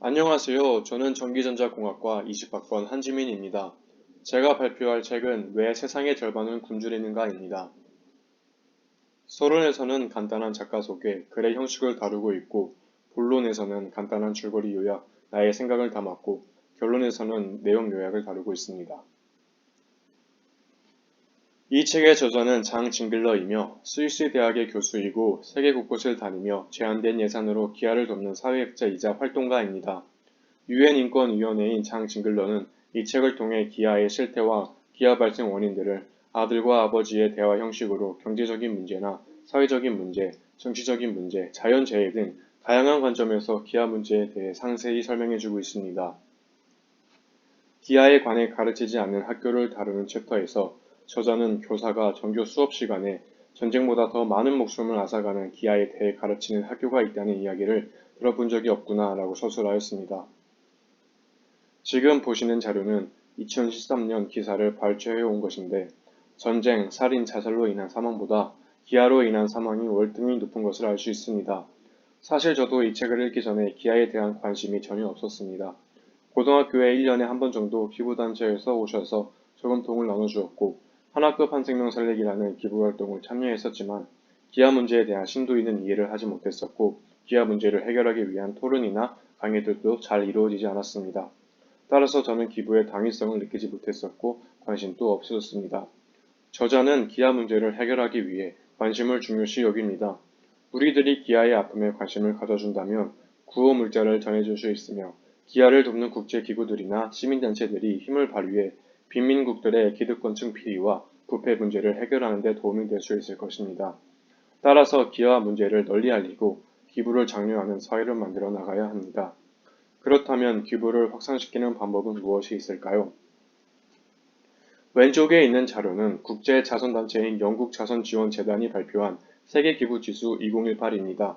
안녕하세요. 저는 전기전자공학과 20학번 한지민입니다. 제가 발표할 책은 왜 세상의 절반은 굶주리는가입니다. 서론에서는 간단한 작가 소개, 글의 형식을 다루고 있고, 본론에서는 간단한 줄거리 요약, 나의 생각을 담았고, 결론에서는 내용 요약을 다루고 있습니다. 이 책의 저자는 장 징글러이며 스위스 대학의 교수이고 세계 곳곳을 다니며 제한된 예산으로 기아를 돕는 사회학자이자 활동가입니다. 유엔 인권위원회인 장 징글러는 이 책을 통해 기아의 실태와 기아 발생 원인들을 아들과 아버지의 대화 형식으로 경제적인 문제나 사회적인 문제, 정치적인 문제, 자연재해 등 다양한 관점에서 기아 문제에 대해 상세히 설명해주고 있습니다. 기아에 관해 가르치지 않는 학교를 다루는 챕터에서 저자는 교사가 정규 수업 시간에 전쟁보다 더 많은 목숨을 앗아가는 기아에 대해 가르치는 학교가 있다는 이야기를 들어본 적이 없구나 라고 서술하였습니다. 지금 보시는 자료는 2013년 기사를 발췌해 온 것인데 전쟁, 살인, 자살로 인한 사망보다 기아로 인한 사망이 월등히 높은 것을 알 수 있습니다. 사실 저도 이 책을 읽기 전에 기아에 대한 관심이 전혀 없었습니다. 고등학교에 1년에 한 번 정도 기부단체에서 오셔서 저금통을 나눠주었고 하나급 한생명 살리기라는 기부활동을 참여했었지만 기아 문제에 대한 심도 있는 이해를 하지 못했었고 기아 문제를 해결하기 위한 토론이나 강의들도 잘 이루어지지 않았습니다. 따라서 저는 기부의 당위성을 느끼지 못했었고 관심도 없었습니다. 저자는 기아 문제를 해결하기 위해 관심을 중요시 여깁니다. 우리들이 기아의 아픔에 관심을 가져준다면 구호 물자를 전해줄 수 있으며 기아를 돕는 국제기구들이나 시민단체들이 힘을 발휘해 빈민국들의 기득권층 피해와 부패 문제를 해결하는 데 도움이 될 수 있을 것입니다. 따라서 기아 문제를 널리 알리고 기부를 장려하는 사회를 만들어 나가야 합니다. 그렇다면 기부를 확산시키는 방법은 무엇이 있을까요? 왼쪽에 있는 자료는 국제자선단체인 영국자선지원재단이 발표한 세계기부지수 2018입니다.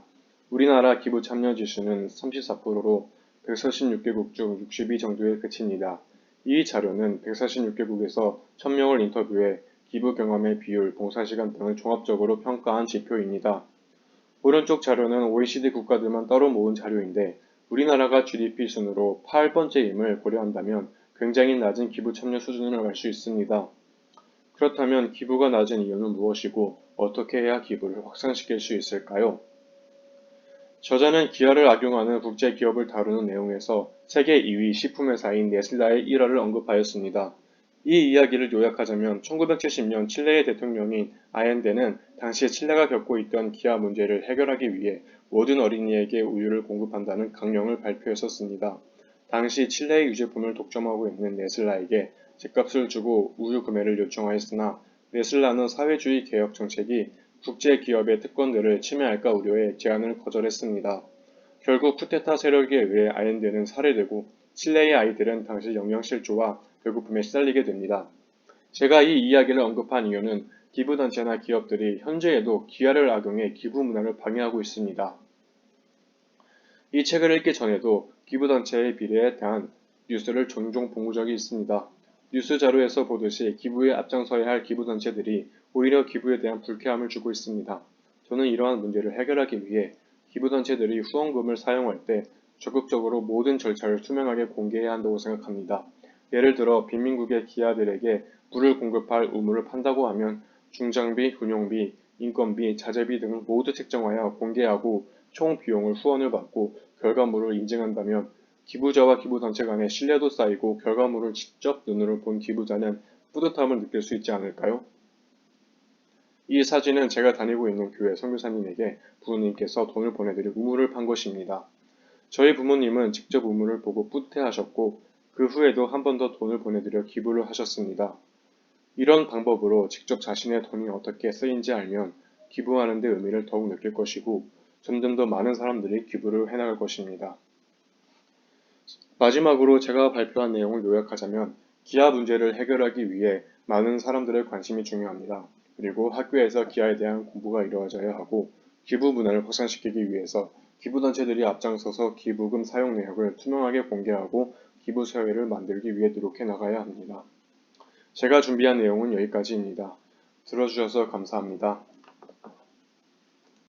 우리나라 기부 참여 지수는 34%로 146개국 중 60위 정도에 그칩니다. 이 자료는 146개국에서 1000명을 인터뷰해 기부 경험의 비율, 봉사시간 등을 종합적으로 평가한 지표입니다. 오른쪽 자료는 OECD 국가들만 따로 모은 자료인데 우리나라가 GDP 순으로 8번째임을 고려한다면 굉장히 낮은 기부 참여 수준을 알 수 있습니다. 그렇다면 기부가 낮은 이유는 무엇이고 어떻게 해야 기부를 확산시킬 수 있을까요? 저자는 기아를 악용하는 국제기업을 다루는 내용에서 세계 2위 식품회사인 네슬라의 일화를 언급하였습니다. 이 이야기를 요약하자면 1970년 칠레의 대통령인 아엔데는 당시 칠레가 겪고 있던 기아 문제를 해결하기 위해 모든 어린이에게 우유를 공급한다는 강령을 발표했었습니다. 당시 칠레의 유제품을 독점하고 있는 네슬라에게 죗값을 주고 우유 구매를 요청하였으나 네슬라는 사회주의 개혁 정책이 국제기업의 특권들을 침해할까 우려해 제안을 거절했습니다. 결국 쿠데타 세력에 의해 아엔데는 살해되고 칠레의 아이들은 당시 영양실조와 배고픔에 시달리게 됩니다. 제가 이 이야기를 언급한 이유는 기부단체나 기업들이 현재에도 기아를 악용해 기부 문화를 방해하고 있습니다. 이 책을 읽기 전에도 기부단체의 비리에 대한 뉴스를 종종 본 적이 있습니다. 뉴스 자료에서 보듯이 기부에 앞장서야 할 기부단체들이 오히려 기부에 대한 불쾌함을 주고 있습니다. 저는 이러한 문제를 해결하기 위해 기부단체들이 후원금을 사용할 때 적극적으로 모든 절차를 투명하게 공개해야 한다고 생각합니다. 예를 들어 빈민국의 기아들에게 물을 공급할 우물을 판다고 하면 중장비, 운용비, 인건비, 자재비 등을 모두 책정하여 공개하고 총 비용을 후원을 받고 결과물을 인증한다면 기부자와 기부단체 간의 신뢰도 쌓이고 결과물을 직접 눈으로 본 기부자는 뿌듯함을 느낄 수 있지 않을까요? 이 사진은 제가 다니고 있는 교회 선교사님에게 부모님께서 돈을 보내드려 우물을 판 것입니다. 저희 부모님은 직접 우물을 보고 뿌듯해하셨고 그 후에도 한 번 더 돈을 보내드려 기부를 하셨습니다. 이런 방법으로 직접 자신의 돈이 어떻게 쓰인지 알면 기부하는 데 의미를 더욱 느낄 것이고 점점 더 많은 사람들이 기부를 해나갈 것입니다. 마지막으로 제가 발표한 내용을 요약하자면 기아 문제를 해결하기 위해 많은 사람들의 관심이 중요합니다. 그리고 학교에서 기아에 대한 공부가 이루어져야 하고 기부 문화를 확산시키기 위해서 기부단체들이 앞장서서 기부금 사용 내역을 투명하게 공개하고 기부 사회를 만들기 위해 노력해 나가야 합니다. 제가 준비한 내용은 여기까지입니다. 들어주셔서 감사합니다.